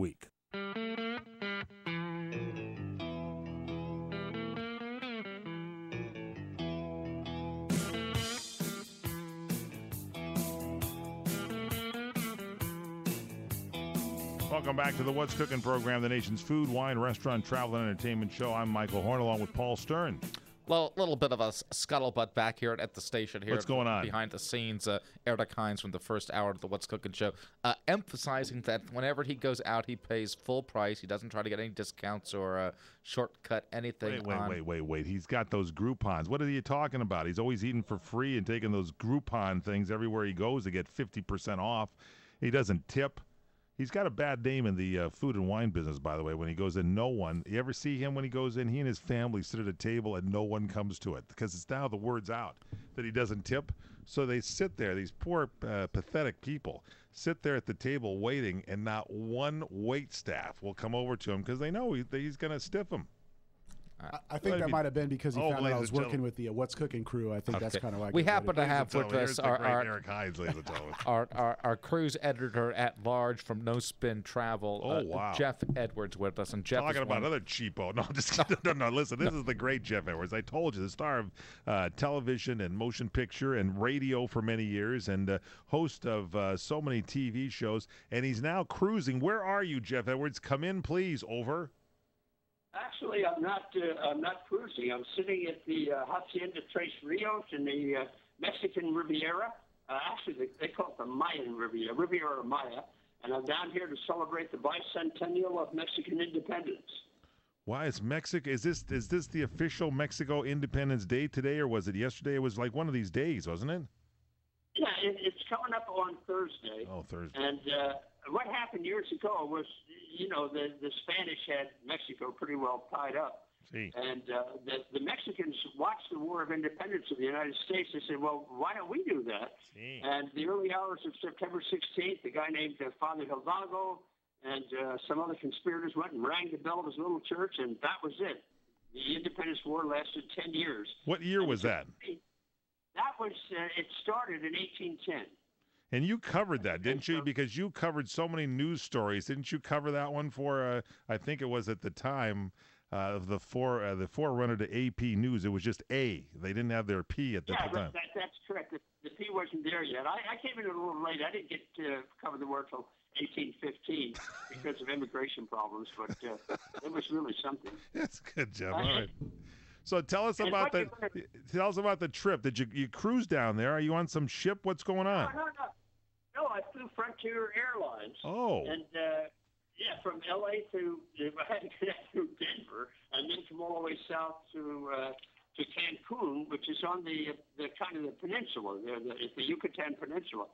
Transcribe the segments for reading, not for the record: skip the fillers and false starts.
week. Welcome back to the What's Cooking program, the nation's food, wine, restaurant, travel, and entertainment show. I'm Michael Horn, along with Paul Stern. Little bit of a scuttlebutt back here at the station here. What's going on? Behind the scenes, Eric Hines from the first hour of the What's Cooking show, emphasizing that whenever he goes out, he pays full price. He doesn't try to get any discounts or shortcut anything. Wait. He's got those Groupons. What are you talking about? He's always eating for free and taking those Groupon things everywhere he goes to get 50% off. He doesn't tip. He's got a bad name in the food and wine business, by the way. When he goes in, you ever see him when he goes in? He and his family sit at a table and no one comes to it because it's now the word's out that he doesn't tip. So they sit there, these poor, pathetic people sit there at the table waiting, and not one wait staff will come over to him because they know he's going to stiff them. I think that might have been because he found out I was working with the What's Cooking crew. I think that's kind of like we happen to have with us our Eric Hines, ladies and gentlemen. our cruise editor at large from No Spin Travel. Wow. Jeff Edwards with us, and Jeff talking about another cheapo. No, just no. Listen, this is the great Jeff Edwards. I told you, the star of television and motion picture and radio for many years, and host of so many TV shows. And he's now cruising. Where are you, Jeff Edwards? Come in, please. Over. Actually, I'm not cruising. I'm sitting at the Hacienda Tres Rios in the Mexican Riviera. Actually, they call it the Mayan Riviera, Riviera Maya. And I'm down here to celebrate the bicentennial of Mexican independence. Why is Mexico? Is this the official Mexico Independence Day today, or was it yesterday? It was like one of these days, wasn't it? Yeah, it's coming up on Thursday. Oh, Thursday. And what happened years ago was, the Spanish had Mexico pretty well tied up. See. And the Mexicans watched the War of Independence of the United States. They said, well, why don't we do that? See. And the early hours of September 16th, a guy named Father Hidalgo and some other conspirators went and rang the bell of his little church, and that was it. The Independence War lasted 10 years. What year was that? That was, it started in 1810. And you covered that, didn't you? Because you covered so many news stories. Didn't you cover that one for, I think it was at the time, the forerunner to AP News? It was just A. They didn't have their P at the time. That's correct. The P wasn't there yet. I came in a little late. I didn't get to cover the war until 1815 because of immigration problems, but it was really something. That's good, Jeff. All right. So tell us about the trip. Did you cruise down there? Are you on some ship? What's going on? No, I flew Frontier Airlines. Oh. And from L.A. I had to connect through Denver, and then come all the way south to Cancun, which is on the kind of the peninsula there, it's the Yucatan Peninsula.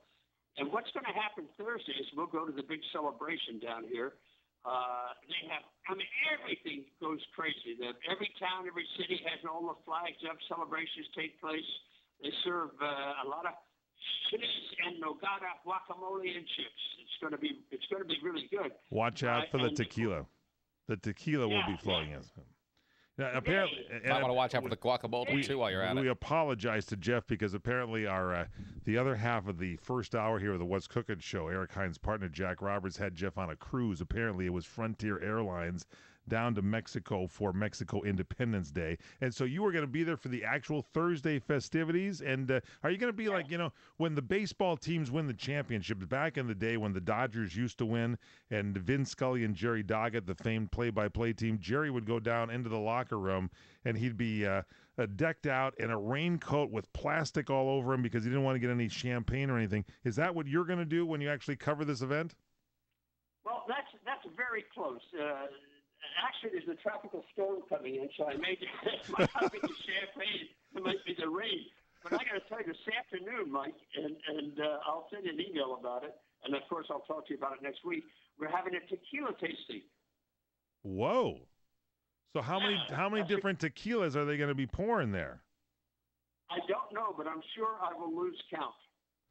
And what's going to happen Thursday is we'll go to the big celebration down here. They have, everything goes crazy. Every town, every city has all the flags up. Celebrations take place. They serve a lot of chilies and nogada, guacamole, and chips. It's going to be really good. Watch out for the tequila. The tequila will be flowing in. Now, apparently, I want to watch out for the guacamole too while you're at it. We apologize to Jeff because apparently our the other half of the first hour here of the What's Cooking show, Eric Hines' partner Jack Roberts had Jeff on a cruise. Apparently, it was Frontier Airlines down to Mexico for Mexico Independence Day, and so you were going to be there for the actual Thursday festivities. And are you going to be like, when the baseball teams win the championships back in the day when the Dodgers used to win, and Vin Scully and Jerry Doggett, the famed play-by-play team, Jerry would go down into the locker room and he'd be decked out in a raincoat with plastic all over him because he didn't want to get any champagne or anything. Is that what you're going to do when you actually cover this event? Well, that's very close. Actually, there's a tropical storm coming in, so it might not be the champagne. It might be the rain. But I got to tell you, this afternoon, Mike, and I'll send you an email about it. And, of course, I'll talk to you about it next week. We're having a tequila tasting. Whoa. So how many different tequilas are they going to be pouring there? I don't know, but I'm sure I will lose count.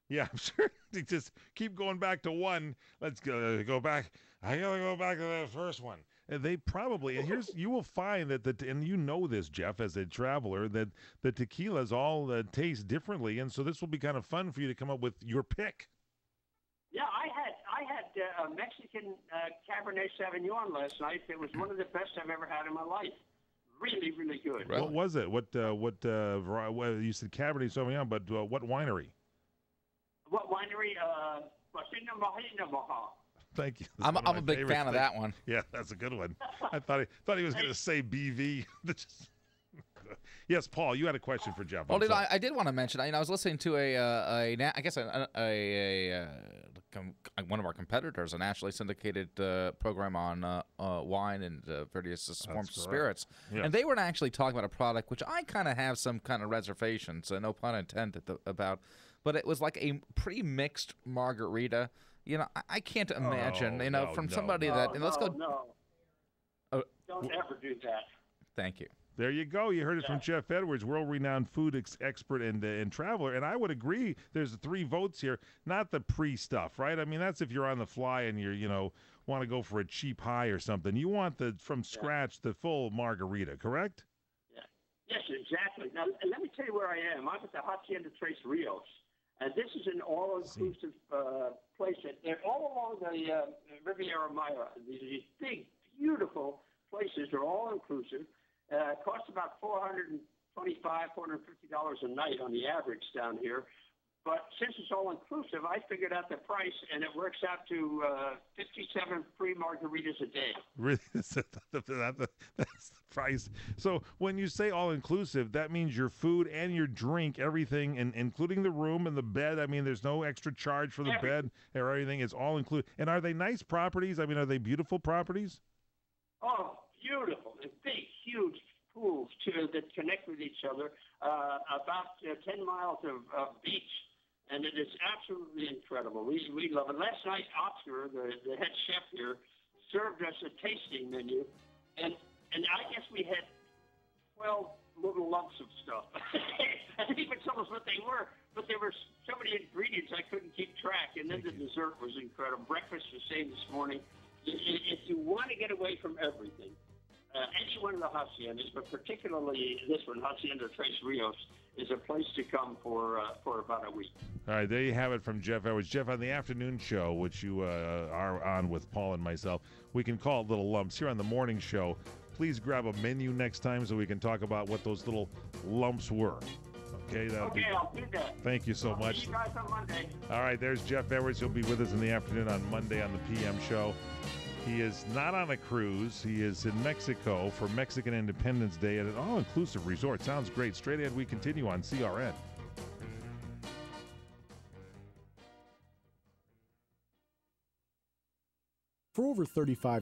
Yeah, I'm sure. Just keep going back to one. Let's go back. I gotta go back to that first one. And they probably, and you will find that and you know this, Jeff, as a traveler, that the tequilas all taste differently, and so this will be kind of fun for you to come up with your pick. Yeah, I I had a Mexican Cabernet Sauvignon last night. It was one of the best I've ever had in my life. Really, really good. What was it? What you said Cabernet Sauvignon, but what winery? What winery? Thank you. I'm a big fan of that one. Yeah, that's a good one. I thought he was going to say BV. Yes, Paul, you had a question for Jeff. Well, I did want to mention. I was listening to one of our competitors, a nationally syndicated program on wine and various forms of spirits, and they were actually talking about a product which I kind of have some kind of reservations, no pun intended, about. But it was like a pretty mixed margarita. I can't imagine. Somebody that. Let's go. No. Don't ever do that. Thank you. There you go. You heard it from Jeff Edwards, world-renowned food expert and traveler. And I would agree. There's 3 votes here, not the pre-stuff, right? I mean, that's if you're on the fly and you're, want to go for a cheap high or something. You want from scratch the full margarita, correct? Yeah. Yes, exactly. Now, let me tell you where I am. I'm at the Hacienda Tres Rios, and this is an all-inclusive place. They're all along the Riviera Maya. These big, beautiful places are all-inclusive. It costs about $425, $450 a night on the average down here. But since it's all-inclusive, I figured out the price, and it works out to 57 free margaritas a day. Really? That's the price. So when you say all-inclusive, that means your food and your drink, everything, including the room and the bed. I mean, there's no extra charge for the bed or anything. It's all-included. And are they nice properties? I mean, are they beautiful properties? Oh, beautiful. They're big, huge pools that connect with each other. About 10 miles of beach. And it is absolutely incredible. We love it. Last night, Oscar, the head chef here, served us a tasting menu, and I guess we had 12 little lumps of stuff. I didn't even tell us what they were, but there were so many ingredients I couldn't keep track. And then the dessert was incredible. Breakfast was same this morning. If you want to get away from everything, any one of the haciendas, but particularly this one, Hacienda Tres Rios, is a place to come for about a week. All right, there you have it from Jeff Edwards. Jeff, on the afternoon show, which you are on with Paul and myself, we can call it Little Lumps. Here on the morning show, please grab a menu next time so we can talk about what those little lumps were. Okay, I'll do that. Thank you so much. See you guys on Monday. All right, there's Jeff Edwards. He'll be with us in the afternoon on Monday on the PM show. He is not on a cruise. He is in Mexico for Mexican Independence Day at an all-inclusive resort. Sounds great. Straight ahead, we continue on CRN. For over 35